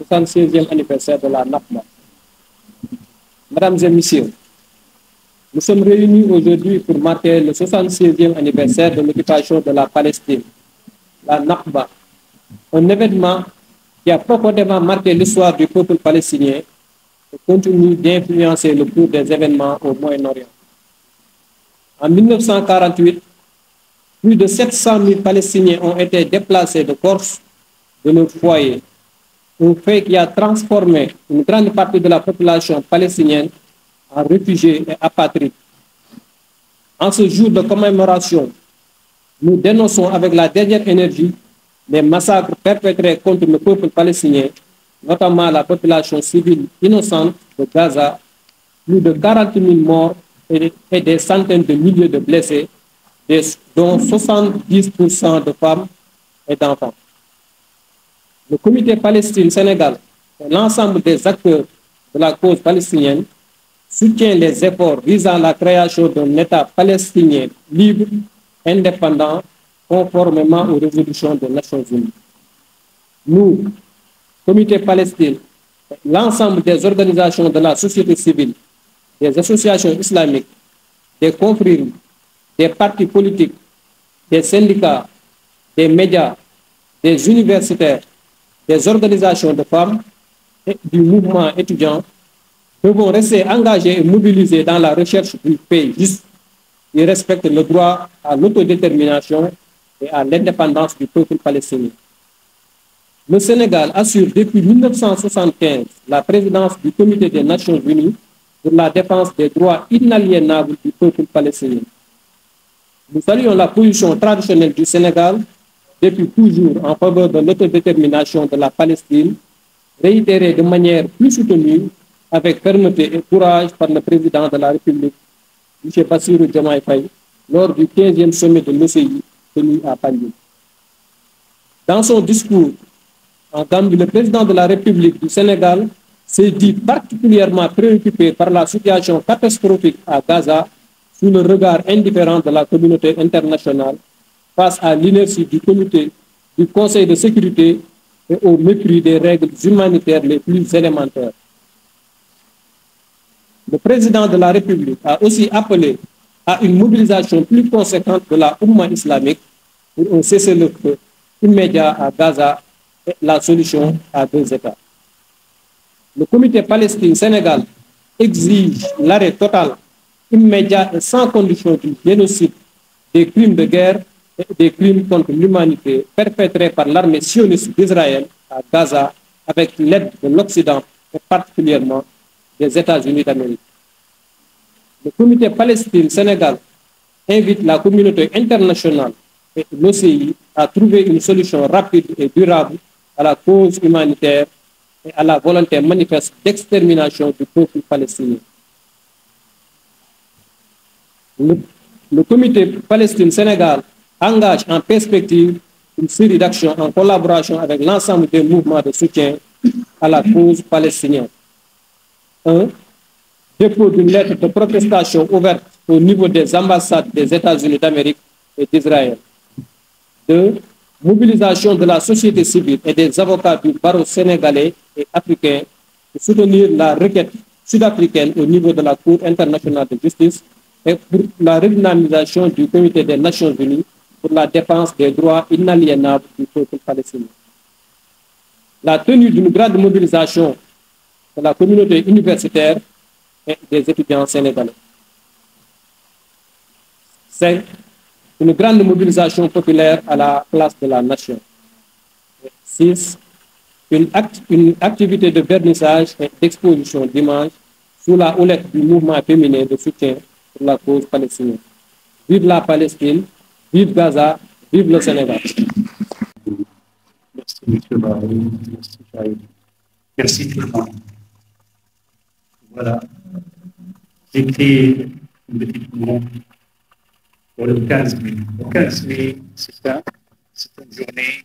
76e anniversaire de la NAFMA. Mesdames et messieurs, nous sommes réunis aujourd'hui pour marquer le 76e anniversaire de l'occupation de la Palestine, la Nakba, un événement qui a profondément marqué l'histoire du peuple palestinien et continue d'influencer le cours des événements au Moyen-Orient. En 1948, plus de 700 000 Palestiniens ont été déplacés de Corse de leur foyer, un fait qui a transformé une grande partie de la population palestinienne en réfugiés et apatrides. En ce jour de commémoration, nous dénonçons avec la dernière énergie les massacres perpétrés contre le peuple palestinien, notamment la population civile innocente de Gaza, plus de 40 000 morts et des centaines de milliers de blessés, dont 70% de femmes et d'enfants. Le comité Palestine-Sénégal et l'ensemble des acteurs de la cause palestinienne soutient les efforts visant à la création d'un État palestinien libre, indépendant, conformément aux résolutions des Nations Unies. Nous, Comité Palestine, l'ensemble des organisations de la société civile, des associations islamiques, des confréries, des partis politiques, des syndicats, des médias, des universitaires, des organisations de femmes et du mouvement étudiant devons rester engagés et mobilisés dans la recherche d'une paix juste qui respecte le droit à l'autodétermination et à l'indépendance du peuple palestinien. Le Sénégal assure depuis 1975 la présidence du Comité des Nations Unies pour la défense des droits inaliénables du peuple palestinien. Nous saluons la position traditionnelle du Sénégal depuis toujours en faveur de l'autodétermination de la Palestine, réitérée de manière plus soutenue avec fermeté et courage par le président de la République, M. Bassirou Diomaye Faye, lors du 15e sommet de l'OCI tenu à Paris. Dans son discours en Gambie, le président de la République du Sénégal s'est dit particulièrement préoccupé par la situation catastrophique à Gaza sous le regard indifférent de la communauté internationale face à l'inertie du comité du Conseil de sécurité et au mépris des règles humanitaires les plus élémentaires. Le président de la République a aussi appelé à une mobilisation plus conséquente de la Oumma islamique pour un cessez-le-feu immédiat à Gaza et la solution à deux États. Le comité Palestine-Sénégal exige l'arrêt total, immédiat et sans condition du génocide, des crimes de guerre et des crimes contre l'humanité perpétrés par l'armée sioniste d'Israël à Gaza avec l'aide de l'Occident et particulièrement des États-Unis d'Amérique. Le comité Palestine-Sénégal invite la communauté internationale et l'OCI à trouver une solution rapide et durable à la cause humanitaire et à la volonté manifeste d'extermination du peuple palestinien. Le comité Palestine-Sénégal engage en perspective une série d'actions en collaboration avec l'ensemble des mouvements de soutien à la cause palestinienne. 1. Dépôt d'une lettre de protestation ouverte au niveau des ambassades des États-Unis d'Amérique et d'Israël. 2. Mobilisation de la société civile et des avocats du barreau sénégalais et africain pour soutenir la requête sud-africaine au niveau de la Cour internationale de justice et pour la redynamisation du Comité des Nations Unies pour la défense des droits inaliénables du peuple palestinien. La tenue d'une grande mobilisation de la communauté universitaire et des étudiants sénégalais. 5. Une grande mobilisation populaire à la place de la nation. 6. Une activité de vernissage et d'exposition d'images sous la houlette du mouvement féminin de soutien pour la cause palestinienne. Vive la Palestine, vive Gaza, vive le Sénégal. Merci, M. Barry. Merci, Jaïd. Merci tout le monde. Voilà. J'écris un petit mot pour le 15 mai. Le 15 mai, c'est une journée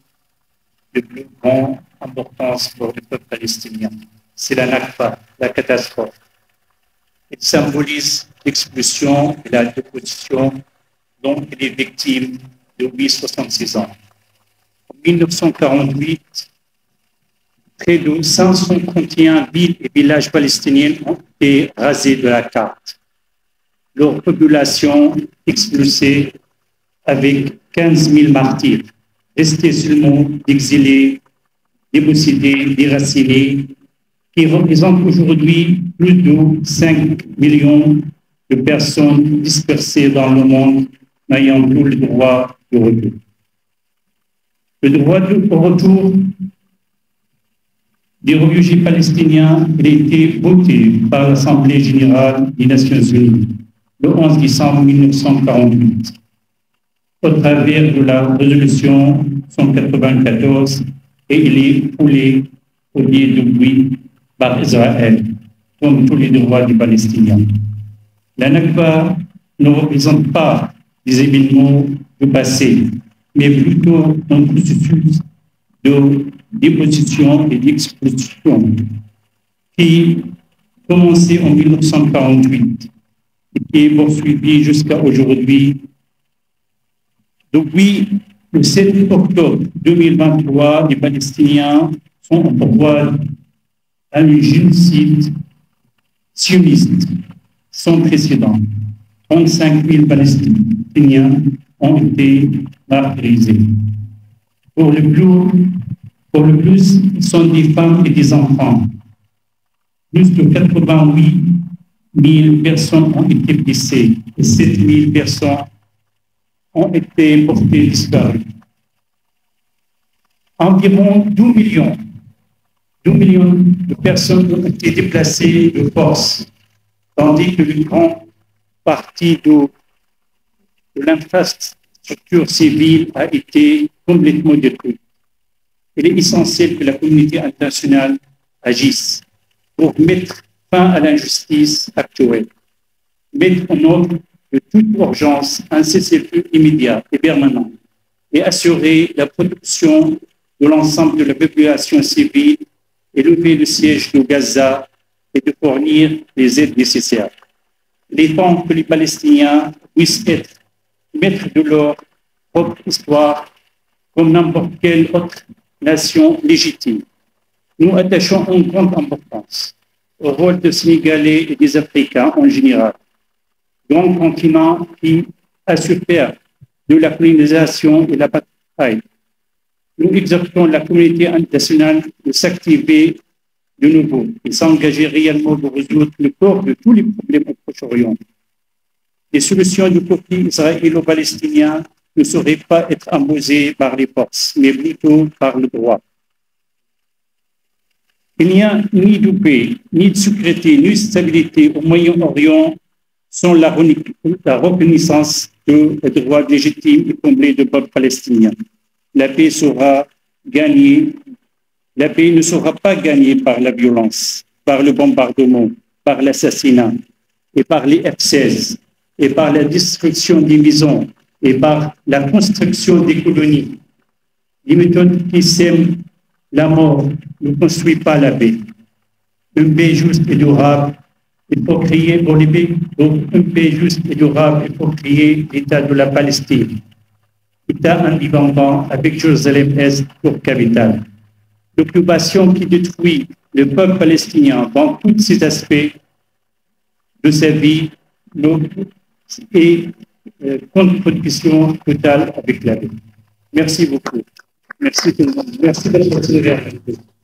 de plus grande importance pour le peuple palestinien. C'est la Nakba, la catastrophe. Elle symbolise l'expulsion et la déposition dont il est victime depuis 66 ans. En 1948, près de 531 villes et villages palestiniens ont été rasés de la carte. Leur population explosée avec 15 000 martyrs, restés seulement d'exilés, d'ébocidés, déracinés, qui représentent aujourd'hui plus de 5 millions de personnes dispersées dans le monde n'ayant plus le droit de retour. Le droit au retour des réfugiés palestiniens a été voté par l'Assemblée générale des Nations unies le 11 décembre 1948 au travers de la résolution 194 et il est foulé au lieu depuis par Israël, comme tous les droits des Palestiniens. La Nakba ne représente pas des événements du passé, mais plutôt un processus de déposition et d'expulsion qui commençait en 1948 et qui est poursuivi jusqu'à aujourd'hui. Depuis le 7 octobre 2023, les Palestiniens sont en proie à un génocide sioniste sans précédent. 35 000 Palestiniens ont été martyrisés. Pour le plus, ce sont des femmes et des enfants. Plus de 88 000 personnes ont été blessées et 7 000 personnes ont été portées disparues. Environ 2 millions de personnes ont été déplacées de force, tandis que une grande partie de l'infrastructure civile a été complètement détruite. Il est essentiel que la communauté internationale agisse pour mettre fin à l'injustice actuelle, mettre en œuvre de toute urgence un cessez-le-feu immédiat et permanent et assurer la protection de l'ensemble de la population civile et lever le siège de Gaza et de fournir les aides nécessaires. Il est temps que les Palestiniens puissent être maîtres de leur propre histoire comme n'importe quelle autre nation légitime. Nous attachons une grande importance au rôle des Sénégalais et des Africains en général, grand continent qui a souffert de la colonisation et l'apartheid. Nous exhortons la communauté internationale de s'activer de nouveau et s'engager réellement pour résoudre le corps de tous les problèmes au Proche-Orient. Les solutions du conflit israélo-palestinien ne sauraient pas être imposées par les forces, mais plutôt par le droit. Il n'y a ni de paix, ni de sécurité, ni de stabilité au Moyen-Orient sans la reconnaissance de droits légitimes et comblés du peuple palestinien. La paix sera gagnée. La paix ne sera pas gagnée par la violence, par le bombardement, par l'assassinat et par les F-16 et par la destruction des maisons et par la construction des colonies. Les méthodes qui sèment la mort ne construisent pas la paix. Une paix juste et durable, il faut créer pour les pays. Donc, une paix juste et durable, il faut créer l'État de la Palestine. État indépendant avec Jérusalem-Est pour capitale. L'occupation qui détruit le peuple palestinien dans tous ses aspects de sa vie et contre-production totale avec la vie. Merci beaucoup. Merci tout le monde. Merci de votre